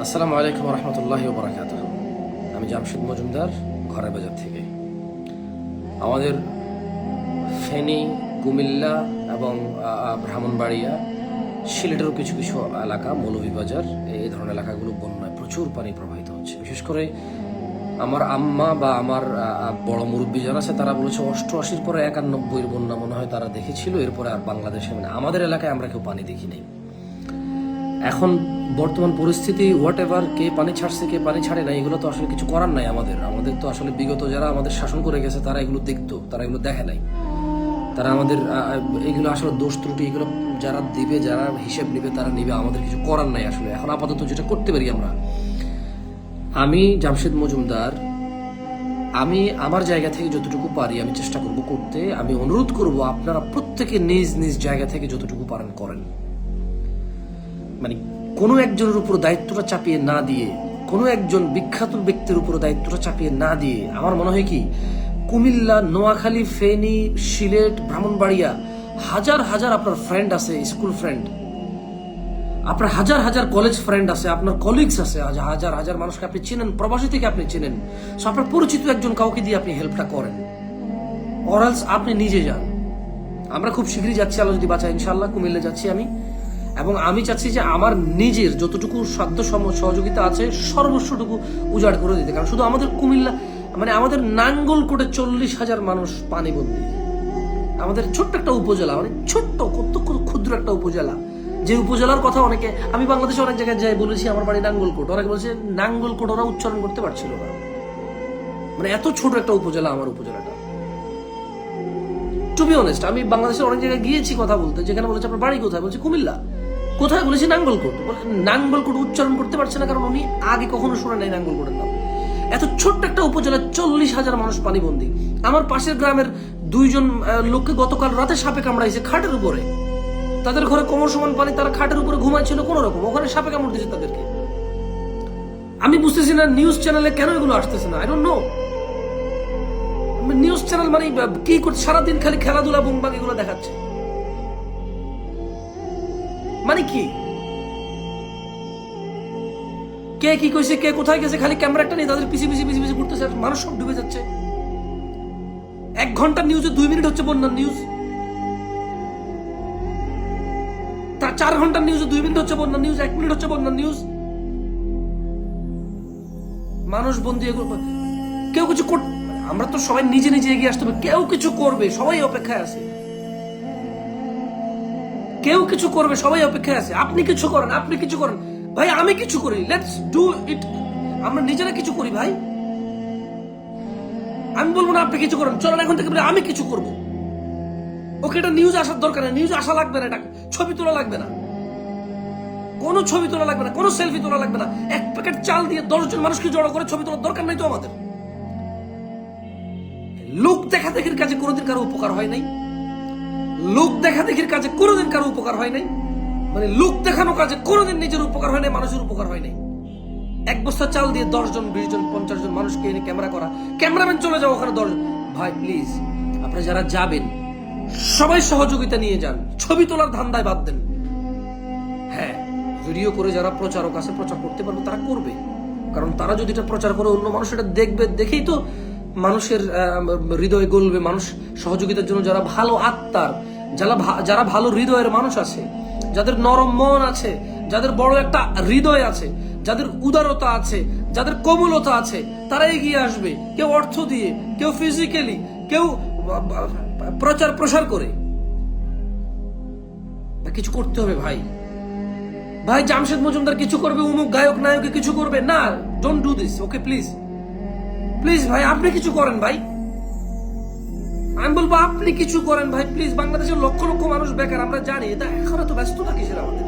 আসসালামু আলাইকুম রহমতুল্লাহি ওয়া বারাকাতুহু। আমি জামশেদ মজুমদার, ঘরের বাজার থেকে। আমাদের ফেনী, কুমিল্লা এবং ব্রাহ্মণবাড়িয়া, সিলেটেরও কিছু কিছু এলাকা, মৌলভীবাজার, এই ধরনের এলাকাগুলো বন্যায় প্রচুর পানি প্রবাহিত হচ্ছে। বিশেষ করে আমার আম্মা বা আমার বড় মুরব্বী যারা আছে তারা বলেছে 88-র পরে 91-এর বন্যা মনে হয় তারা দেখেছিল, এরপরে আর বাংলাদেশে আমাদের এলাকায় আমরা কেউ পানি দেখি নাই। এখন বর্তমান পরিস্থিতি হোয়াট এভার, কে পানি ছাড়ছে কে পানি ছাড়ে না, এগুলো তো আসলে কিছু করার নাই। আমাদের তো আসলে বিগত যারা আমাদের শাসন করে গেছে তারা এগুলো দেখতো, তারা এগুলো দেখে নাই। তারা আমাদের এগুলো আসলে দোষ ত্রুটি এগুলো যারা দিবে, যারা হিসেব নিবে তারা নিবে, আমাদের কিছু করার নাই আসলে। এখন আপাতত যেটা করতে পারি আমি জামশেদ মজুমদার, আমি আমার জায়গা থেকে যতটুকু পারি আমি চেষ্টা করব করতে। আমি অনুরোধ করব আপনারা প্রত্যেকে নিজ নিজ জায়গা থেকে যতটুকু পারেন করেন। মানে কোনো একজনের উপর দায়িত্বটা চাপিয়ে না দিয়ে, কোনো একজন বিখ্যাত ব্যক্তির উপর দায়িত্বটা চাপিয়ে না দিয়ে, আমার মনে হয় কি কুমিল্লা, নোয়াখালী, ফেনী, সিলেট, ব্রাহ্মণবাড়িয়া হাজার হাজার আপনার ফ্রেন্ড আছে, স্কুল ফ্রেন্ড, আপনার হাজার হাজার কলেজ ফ্রেন্ড আছে, আপনার কলিগস আছে, হাজার হাজার মানুষকে আপনি চেনেন, প্রবাসী থেকে আপনি চেনেন। সো আপনার পরিচিত একজন কাউকে দিয়ে আপনি হেল্পটা করেন, অরালস আপনি নিজে যান। আমরা খুব শীঘ্রই যাচ্ছি, আল্লাহ যদি বাঁচায়, ইনশাআল্লাহ কুমিল্লা যাচ্ছি আমি। এবং আমি চাচ্ছি যে আমার নিজের যতটুকু সাধ্য সহযোগিতা আছে সর্বস্বটুকু উজাড় করে দিতে। কারণ শুধু আমাদের কুমিল্লা, মানে আমাদের নাঙ্গলকোটে 40,000 মানুষ পানিবন্দী। আমাদের ছোট্ট একটা উপজেলা, মানে ছোট্ট কত ক্ষুদ্র একটা উপজেলা, যে উপজেলার কথা অনেকে, আমি বাংলাদেশে অনেক জায়গায় যাই বলেছি আমার বাড়ি নাঙ্গলকোট, অনেকে বলছে নাঙ্গলকোট, ওরা উচ্চারণ করতে পারছিল না। মানে এত ছোট একটা উপজেলা আমার উপজেলাটা। টু বি অনেস্ট, আমি বাংলাদেশের অনেক জায়গায় গিয়েছি কথা বলতে, যেখানে বলেছে আপনার বাড়ি কোথায়, বলছে কুমিল্লা। কোথায়, বলেছি নাঙ্গলকোট। নাঙ্গলকোট উচ্চারণ করতে পারছে না কারণ উনি আগে কখনো শুনে নাই নাঙ্গলকোটের নাম। এত ছোট্ট একটা উপজেলা, 40,000 মানুষ পানিবন্দী। আমার পাশের গ্রামের 2জন লোককে গতকাল রাতে সাপে কামড়াইছে খাটের উপরে। তাদের ঘরে কোমর সমান পানি, তারা খাটের উপরে ঘুমাইছিল কোন রকম, ওখানে সাপে কামড় দিয়েছে তাদেরকে। আমি বুঝতেছি না নিউজ চ্যানেলে কেন এগুলো আসতেছে না। I don't know. News channel মানে কি করছে, সারাদিন খালি খেলাধুলা বুমবাগ এগুলো দেখাচ্ছে। মানে কি, কে কি কইছে, কে কোথায় গেছে, খালি ক্যামেরাটা নিয়ে তাদের পিছিয়ে পিছিয়ে পিছিয়ে পিছিয়ে ঘুরতেছে, মানুষ সব ডুবে যাচ্ছে। 1 ঘন্টার নিউজে 2 মিনিট হচ্ছে বন্যার নিউজ, তার 4 ঘন্টার নিউজে 2 মিনিট হচ্ছে বন্যার নিউজ, 1 মিনিট হচ্ছে বন্যার নিউজ। মানুষ বন্দী, কেউ কিছু আমরা তো সবাই নিজে নিজে এগিয়ে আসতে হবে, কেউ কিছু করবে, সবাই অপেক্ষায় আছে। কেউ কিছু করবে, সবাই অপেক্ষায় আছে। আপনি কিছু করেন, আপনি কিছু করেন ভাই, আমি কিছু করি, লেটস ডু ইট। আমরা নিজেরা কিছু করি ভাই। আমি বলবো না আপনি কিছু করেন, চলেন এখন থেকে আমি কিছু করব। ওকে, এটা নিউজ আসার দরকার নেই, নিউজ আসা লাগবে না, এটা ছবি তোলা লাগবে না, কোনো ছবি তোলা লাগবে না, কোনো সেলফি তোলা লাগবে না। 1 প্যাকেট চাল দিয়ে 10 জন মানুষকে জড়ো করে ছবি তোলার দরকার নাই তো আমাদের। লোক দেখা দেখির কাজে কোনোদিন কারো উপকার হয় নাই, লোক দেখা দেখির কাজে কোনোদিন কারো উপকার হয় নাই, মানে লোক দেখানো কাজে কোনোদিন নিজের উপকার হয় নাই, মানুষের উপকার হয় নাই। 1 বস্তা চাল দিয়ে 10 জন, 20 জন, 50 জন মানুষকে এনে ক্যামেরা করা, ক্যামেরাম্যান চলে যাও ওখানে 10 জন। ভাই প্লিজ, আপনারা যারা যাবেন সবাই সহযোগিতা নিয়ে যান, ছবি তোলার ধান্দায় বাদ দেন। হ্যাঁ, ভিডিও করে যারা প্রচারক আছে, প্রচার করতে পারবে তারা করবে, কারণ তারা যদি এটা প্রচার করে অন্য মানুষ এটা দেখবে, দেখেই তো মানুষের হৃদয় গলবে। মানুষ সহযোগিতার জন্য যারা ভালো আত্মার, যারা ভালো হৃদয়ের মানুষ আছে, যাদের নরম মন আছে, যাদের বড় একটা হৃদয় আছে, যাদের উদারতা আছে, যাদের কোমলতা আছে, তারা এগিয়ে আসবে। কেউ অর্থ দিয়ে, কেউ ফিজিক্যালি, কেউ প্রচার প্রসার করে। কিছু করতে হবে ভাই। ভাই জামশেদ মজুমদার কিছু করবে, অমুক গায়ক নায়কে কিছু করবে না, don't do this, okay please please ভাই, আপনি কিছু করেন ভাই। আমি বলবো আপনি কিছু করেন ভাই প্লিজ। বাংলাদেশের লক্ষ লক্ষ মানুষ বেকার, আমরা জানি, এটা এখন এত ব্যস্ততা কিসের আমাদের।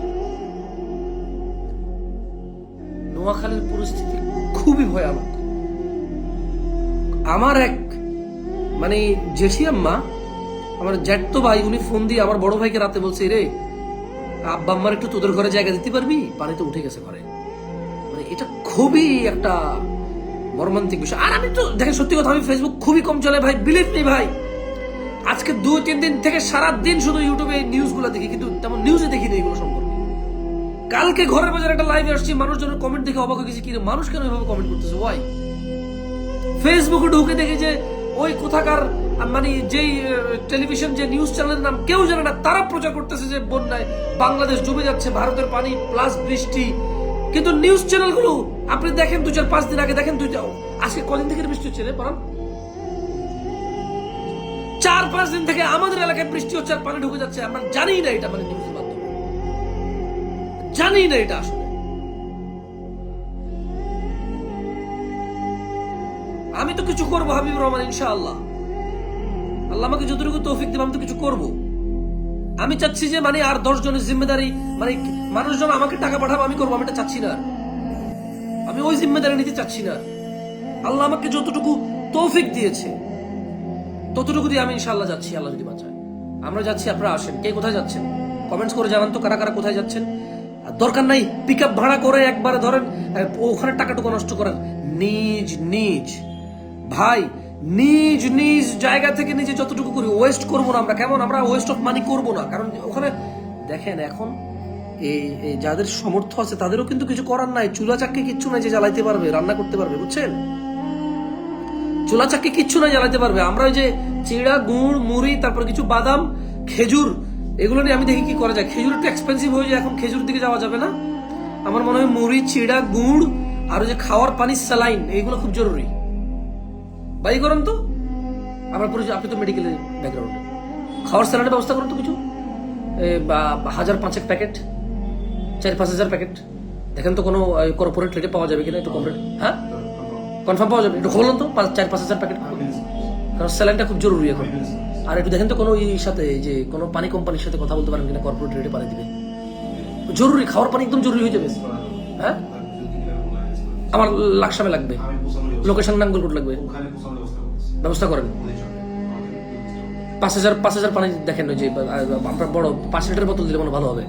নোয়াখালীর পরিস্থিতি খুবই ভয়ানক। আমার এক মানে জেঠি আম্মা, আমার জ্যাঠতো ভাই, উনি ফোন দিয়ে আমার বড় ভাইকে রাতে বলছে, রে আব্বা আম্মার একটু তোদের ঘরে জায়গা দিতে পারবি, পানি তো উঠে গেছে ঘরে। মানে এটা খুবই একটা মর্মান্তিক বিষয়। আর আমি তো দেখেন, সত্যি কথা, আমি ফেসবুক খুবই কম চলে ভাই, বিলিভ মি ভাই। আজকে 2-3 দিন থেকে সারা দিন শুধু ইউটিউবে নিউজগুলো দেখি, কিন্তু তেমন নিউজে দেখি না এগুলো সম্পর্কে। কালকে ঘরের বাজারে একটা লাইভে আসছি, মানুষজনের কমেন্ট দেখে অবাক হয়ে গেছি, কি রে, মানুষ কেন এভাবে কমেন্ট করতেছে, ওয়াই? ফেসবুকে ঢুকে দেখে যে ওই কোথাকার মানে যেই টেলিভিশন যে নিউজ চ্যানেলের নাম কেউ জানে না, তারা প্রচার করতেছে যে বন্যায় বাংলাদেশ ডুবে যাচ্ছে, ভারতের পানি প্লাস বৃষ্টি। কিন্তু নিউজ চ্যানেলগুলো আপনি দেখেন 2-4-5 দিন আগে দেখেন, আজকে কদিন থেকে বৃষ্টি হচ্ছে রে পরান? 4-5 দিন থেকে আমাদের এলাকায় বৃষ্টি হচ্ছে আর পানি ঢুকে যাচ্ছে, আমরা জানি না এটা, মানে নিউজের মাধ্যমে জানি না এটা আসলে। আমি তো কিছু করবো হাবিবুর রহমান, ইনশাআল্লাহ। আল্লাহ আমাকে যতটুকু তৌফিক দেবে আমি তো কিছু করবো। আমি চাচ্ছি যে মানে আর 10 জনের জিম্মেদারি, মানে মানুষজন আমাকে টাকা পাঠাবো আমি করবো, আমি এটা চাচ্ছি না। আমি ওই জিম্মেদারি নিতে চাচ্ছি না। আল্লাহ আমাকে যতটুকু তৌফিক দিয়েছে ততটুকু দিয়ে আমি ইনশাআল্লাহ যাচ্ছি, আল্লাহ যদি বাঁচায়। আমরা যাচ্ছি, আপনারা আসেন। কে কোথায় যাচ্ছেন কমেন্টস করে জানান তো, কারা কারা কোথায় যাচ্ছেন। আর দরকার নাই পিকআপ ভাড়া করে একবারে ধরেন ওখানে টাকাটুকু নষ্ট করেন। নিজ নিজ ভাই, নিজ নিজ জায়গা থেকে নিজে যতটুকু করি, ওয়েস্ট করবো না আমরা। কেমন? আমরা ওয়েস্ট অফ মানি করবো না, কারণ ওখানে দেখেন এখন এই যাদের সামর্থ্য আছে তাদেরও কিন্তু কিছু করার নাই। চুলা চাকরি কিচ্ছু নাই যে জ্বালাইতে পারবে, রান্না করতে পারবে, বুঝছেন? চুলা চাকরি কিচ্ছু নাই জ্বালাইতে পারবে। আমরা ওই যে চিড়া, গুড়, মুড়ি, তারপর কিছু বাদাম, খেজুর, এগুলো নিয়ে আমি দেখি কি করা যায়। খেজুর একটু এক্সপেন্সিভ হয়ে যায় এখন, খেজুর দিকে যাওয়া যাবে না। আমার মনে হয় মুড়ি, চিড়া, গুড় আর ওই যে খাওয়ার পানি, স্যালাইন, এইগুলো খুব জরুরি। বাই করেন তো, আমার পরিচয়, আপনি তো মেডিকেলের ব্যাকগ্রাউন্ডে, খাওয়ার স্যালাডের ব্যবস্থা করুন তো কিছু, 1000-5 প্যাকেট, 4-5 হাজার প্যাকেট। দেখেন তো কোনো কর্পোরেট রেটে পাওয়া যাবে কিনা, একটু কম রেট। হ্যাঁ, কনফার্ম পাওয়া যাবে, একটু বলুন তো, 4-5 হাজার প্যাকেট, কারণ স্যালাইনটা খুব জরুরি এখন। আর একটু দেখেন তো কোনো সাথে যে কোনো পানি কোম্পানির সাথে কথা বলতে পারেন কিনা, কর্পোরেট রেটে পানি দিবে, জরুরি। খাওয়ার পানি একদম জরুরি হয়ে যাবে। হ্যাঁ, আমার লাকসামে লাগবে, লোকেশন নাঙ্গলকোট লাগবে, ব্যবস্থা করেন। 5,000 পানি দেখেন, ওই যে আপনার বড় 5 লিটার বোতল দিলে মনে ভালো হবে।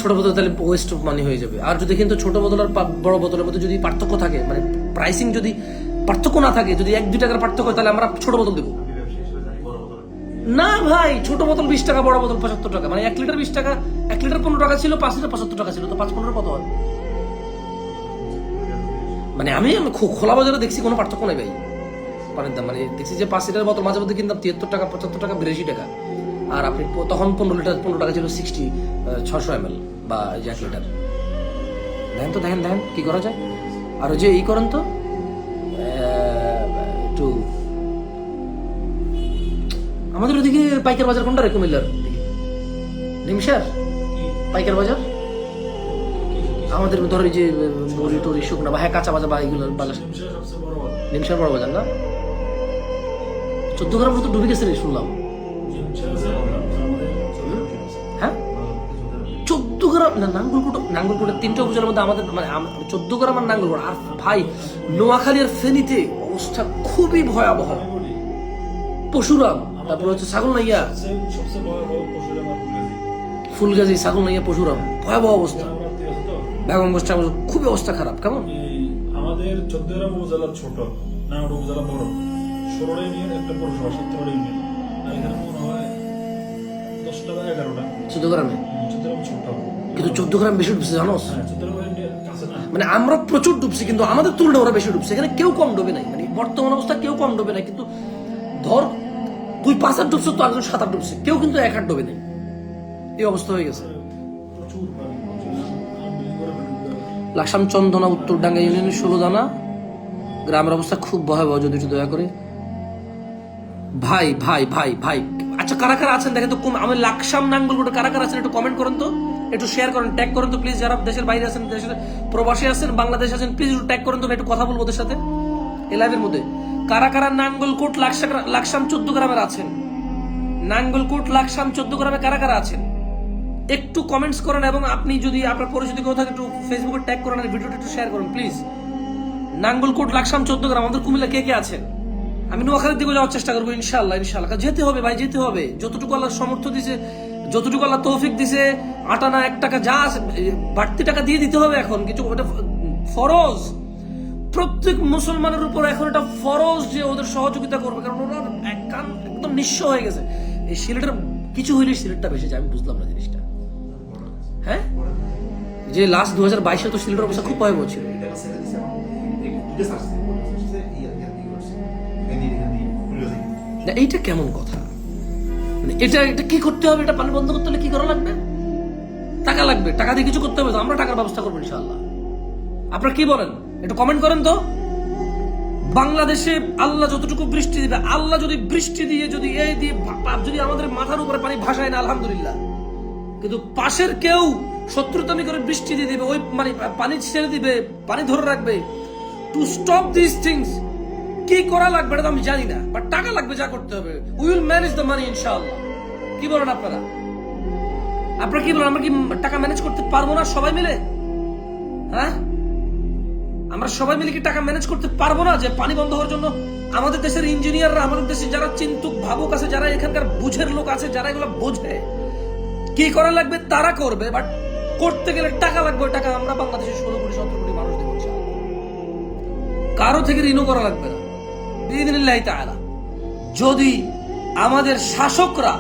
ছোট বোতল তাহলে ওয়েস্ট অফ মানি হয়ে যাবে। আর যদি কিন্তু ছোট বোতল আর বড় বোতলের মধ্যে যদি পার্থক্য থাকে, মানে প্রাইসিং যদি পার্থক্য না থাকে, যদি 1-2 টাকার পার্থক্য হয়, তাহলে আমরা ছোট বোতল দেবো না ভাই। ছোট বোতল 20 টাকা, বড় বোতল 75 টাকা, মানে 1 লিটার 20 টাকা, 1 লিটার 15 টাকা ছিল, 5 লিটার 75 টাকা ছিল, তো 5-15 কত হয়? মানে আমি খোলা বাজারে দেখছি কোনো পার্থক্য নাই ভাই পানির দাম। মানে দেখছি যে 5 লিটার বোতল মাঝে মধ্যে কিনতাম 73 টাকা, 75 টাকা, 82 টাকা। আর আপনি তখন 15 টাকা ছিল 600 ml বা 1 লিটার। দেখেন তো, দেখেন কি করা যায়। আর ওই যে ই করেন তো, একটু আমাদের ওদিকে পাইকার বাজার কোনটা রে? কুমিল্লার দিকে নিমসার পাইকার বাজার। আমাদের ধর এই যে মুড়ি টুরি শুকনা বা হ্যাঁ কাঁচা বাজার বা এগুলো বাজার, নিমসার বড় বাজার না? 14 গ্রাম মতো ডুবে গেছে রে শুনলাম। হ্যাঁ, 14 গ্রাম না? নাঙ্গলকোটের 3টা উপজেলার মধ্যে আমাদের মানে 14 গ্রাম আর নাঙ্গলকোট। আর ভাই নোয়াখালী আর ফেনীতে অবস্থা খুবই ভয়াবহ। পশুরাম, তারপর হচ্ছে ছাগলনাইয়া, ফুলগাজী, ছাগলনাইয়া, পশুরাম, ভয়াবহ অবস্থা। বেগমগঞ্জটা খুবই অবস্থা খারাপ। কেমন? আমাদের 14 গ্রাম উপজেলা ছোট, নাঙ্গলকোট উপজেলা বড়, 16টা ইউনিয়ন, একটা পৌরসভা, 17টা ইউনিয়ন। আর এখানে মনে হয় 10টা বা 11টা। 14 গ্রামে 14 গ্রাম ছোট, কিন্তু 14 গ্রাম বেশি ডুবছে জানো? 14 গ্রাম কাছে না। মানে আমরা প্রচুর ডুবছি, কিন্তু আমাদের তুলনায় ওরা বেশি ডুবছে। এখানে কেউ কম ডুবে নাই, মানে বর্তমান অবস্থা কেউ কম ডুবে নাই। কিন্তু ধর তুই 5 হাত ডুবছো, তো একজন 7 হাত ডুবছে, কেউ কিন্তু 1 হাত ডুবে নাই। এই অবস্থা হয়ে গেছে। প্রচুর পানি। লাকসাম চন্দনা উত্তরডাঙ্গা ইউনিয়নের 16 দানা গ্রামের অবস্থা খুব ভয়াবহ। যদি একটু দয়া করে ভাই ভাই ভাই ভাই, আচ্ছা কারা কারা আছেন দেখেন তো, আমি লাকসাম নাঙ্গলকোটে কারা কারা আছেন একটু কমেন্ট করেন তো, একটু শেয়ার করেন, ট্যাগ করেন তো প্লিজ। যারা দেশের বাইরে আছেন, দেশের প্রবাসী আছেন, বাংলাদেশ আছেন, প্লিজ একটু ট্যাগ করেন তো, একটু কথা বলবো ওদের সাথে এই লাইভের মধ্যে। কারা কারা নাঙ্গলকোট লাকসাম 14 গ্রামের আছেন, নাঙ্গলকোট লাকসাম 14 গ্রামে কারা কারা আছেন একটু কমেন্টস করেন। এবং আপনি যদি আপনার পরিচিত কেউ থাকে একটু ফেসবুকে ট্যাগ করেন, আর ভিডিওটা একটু শেয়ার করেন প্লিজ। নাঙ্গলকোট লাকসাম 14 গ্রাম, আমাদের কুমিল্লা কে কে আছেন? আমি নোয়াখালীর দিকে যাওয়ার চেষ্টা করবো ইনশাআল্লাহ। যেতে হবে ভাই, যেতে হবে। যতটুকু আল্লাহ সামর্থ্য দিছে, যতটুকু আল্লাহ তৌফিক দিছে, 8 আনা 1 টাকা যা আছে বাড়তি টাকা দিয়ে দিতে হবে এখন। কিছু ওটা ফরজ, প্রত্যেক মুসলমানের উপর এখন এটা ফরজ যে ওদের সহযোগিতা করবে, কারণ ওরা একদম নিঃস্ব হয়ে গেছে। এই সিলেটের কিছু হইলে সিলেটটা বেশি যায়, আমি বুঝলাম না জিনিসটা। যে লাস্ট 2022-এ তো সিলেটের অবস্থা খুব ভয়াবহ ছিল। না, এইটা কেমন কথা? মানে এটা এটা কি করতে হবে? এটা পানি বন্ধ করতে হলে কি করা লাগবে? টাকা লাগবে, টাকা দিয়ে কিছু করতে হবে তো, আমরা টাকার ব্যবস্থা করবো ইনশাআল্লাহ। আপনারা কি বলেন একটু কমেন্ট করেন তো। বাংলাদেশে আল্লাহ যতটুকু বৃষ্টি দিবে, আল্লাহ যদি বৃষ্টি দিয়ে যদি এই দিয়ে যদি আমাদের মাথার উপরে পানি ভাসায় না আলহামদুলিল্লাহ, কিন্তু পাশের কেউ শত্রুতামি করে বৃষ্টি দিয়ে দিবে, ওই মানে পানি ছেড়ে দিবে, পানি ধরে রাখবে। টু স্টপ দিস থিংস কি করা লাগবে এটা তো আমি জানি না, বাট টাকা লাগবে, যা করতে হবে we will manage the money ইনশাআল্লাহ। কি বলেন আপনারা? আপনারা কি বলেন? আমরা কি টাকা ম্যানেজ করতে পারবো না সবাই মিলে? হ্যাঁ, আমরা সবাই মিলে কি টাকা ম্যানেজ করতে পারবো না? যে পানি বন্ধ হওয়ার জন্য আমাদের দেশের ইঞ্জিনিয়াররা, আমাদের দেশে যারা চিন্তুক ভাবুক আছে, যারা এখানকার বুঝের লোক আছে, যারা এগুলো বোঝে কি করা লাগবে তারা করবে, বাট করতে গেলে টাকা লাগবে। টাকা আমরা বাংলাদেশের 16 কোটি 17 কোটি মানুষ দেবো ইনশাআল্লাহ। কারো থেকে ঋণও করা লাগবে না বিইذنিল্লাহি তাআলা। যদি আমাদের শাসকরা,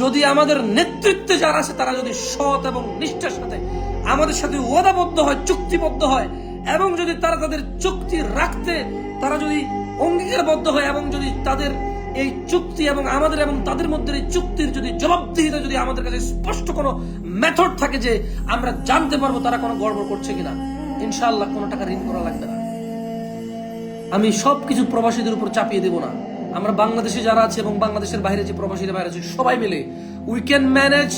যদি আমাদের নেতৃত্বে যারা আছে তারা যদি সৎ এবং নিষ্ঠার সাথে আমাদের সাথে ওয়াদাবদ্ধ হয়, চুক্তিবদ্ধ হয়, এবং যদি তারা তাদের চুক্তি রাখতে তারা যদি অঙ্গীকারবদ্ধ হয়, এবং যদি তাদের এই চুক্তি এবং আমাদের এবং তাদের মধ্যে এই চুক্তির যদি জবাবদিহিতা যদি আমাদের কাছে স্পষ্ট কোনো মেথড থাকে যে আমরা জানতে পারবো তারা কোনো গড়বড় করছে কিনা, ইনশাআল্লাহ কোনো টাকা ঋণ করা লাগবে না। আমি সবকিছু প্রবাসীদের উপর চাপিয়ে দেব না। আমরা বাংলাদেশে যারা আছে এবং বাংলাদেশের বাইরে যে প্রবাসীরা বাইরে আছে সবাই মিলে উই ক্যান ম্যানেজ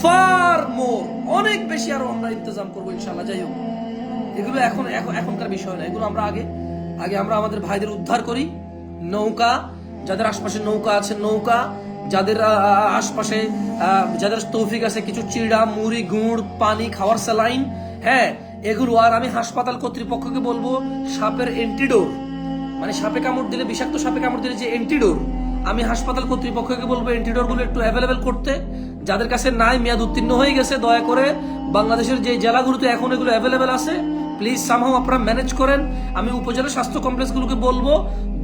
ফার মোর, অনেক বেশি আরো আমরা ইন্তজাম করবো ইনশাআল্লাহ। যাই হোক, এগুলো এখনকার বিষয় না, এগুলো আমরা আগে আমরা আমাদের ভাইদের উদ্ধার করি। নৌকা, যাদের আশপাশে নৌকা আছে নৌকা, যাদের আশপাশে যাদের তৌফিক আছে কিছু চিড়া, মুড়ি, গুড়, পানি, খাওয়ার স্যালাইন, হ্যাঁ এগুলো। আর আমি হাসপাতাল কর্তৃপক্ষকে বলবো সাপের এন্টিডোর, মানে সাপে কামড় দিলে, বিষাক্ত সাপে কামড় দিলে যে এন্টিডোর, আমি হাসপাতাল কর্তৃপক্ষকে বলবো এন্টিডোর গুলো একটু অ্যাভেলেবেল করতে। যাদের কাছে নাই, মেয়াদ উত্তীর্ণ হয়ে গেছে, দয়া করে বাংলাদেশের যে জেলাগুলোতে এখন এগুলো অ্যাভেলেবেল আছে প্লিজ সামহাও আপনারা ম্যানেজ করেন। আমি উপজেলা স্বাস্থ্য কমপ্লেক্সগুলোকে বলবো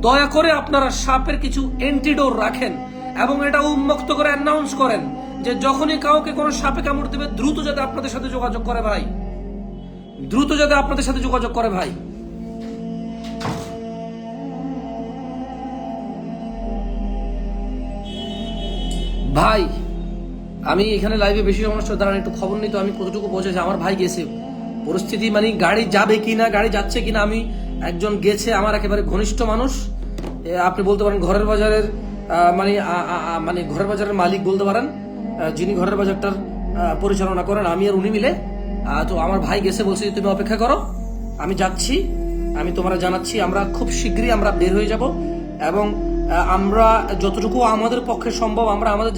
দয়া করে আপনারা সাপের কিছু এন্টিডোর রাখেন, এবং এটা উন্মুক্ত করে অ্যানাউন্স করেন যে যখনই কাউকে কোনো সাপে কামড় দেবে দ্রুত যাতে আপনাদের সাথে যোগাযোগ করে ভাই, দ্রুত যাতে আপনাদের সাথে যোগাযোগ করে ভাই। ভাই আমি এখানে লাইভে বেশি সমস্যা দাঁড়ান, একটু খবর নিই তো আমি কতটুকু পৌঁছেছে। আমার ভাই গেছে, পরিস্থিতি মানে গাড়ি যাবে কিনা, গাড়ি যাচ্ছে কিনা, আমি একজন গেছে আমার একেবারে ঘনিষ্ঠ মানুষ, আপনি বলতে পারেন ঘরের বাজারের মানে ঘরের বাজারের মালিক বলতে পারেন, যিনি ঘরের বাজারটার পরিচালনা করেন, আমি আর উনি মিলে। তো আমার ভাই গেছে, বলছে যে তুমি অপেক্ষা করো, আমি যাচ্ছি, আমি তোমরা জানাচ্ছি। আমরা খুব শীঘ্রই আমরা বের হয়ে যাব, এবং আমরা যতটুকু আমাদের পক্ষে সম্ভব আমরা আমাদের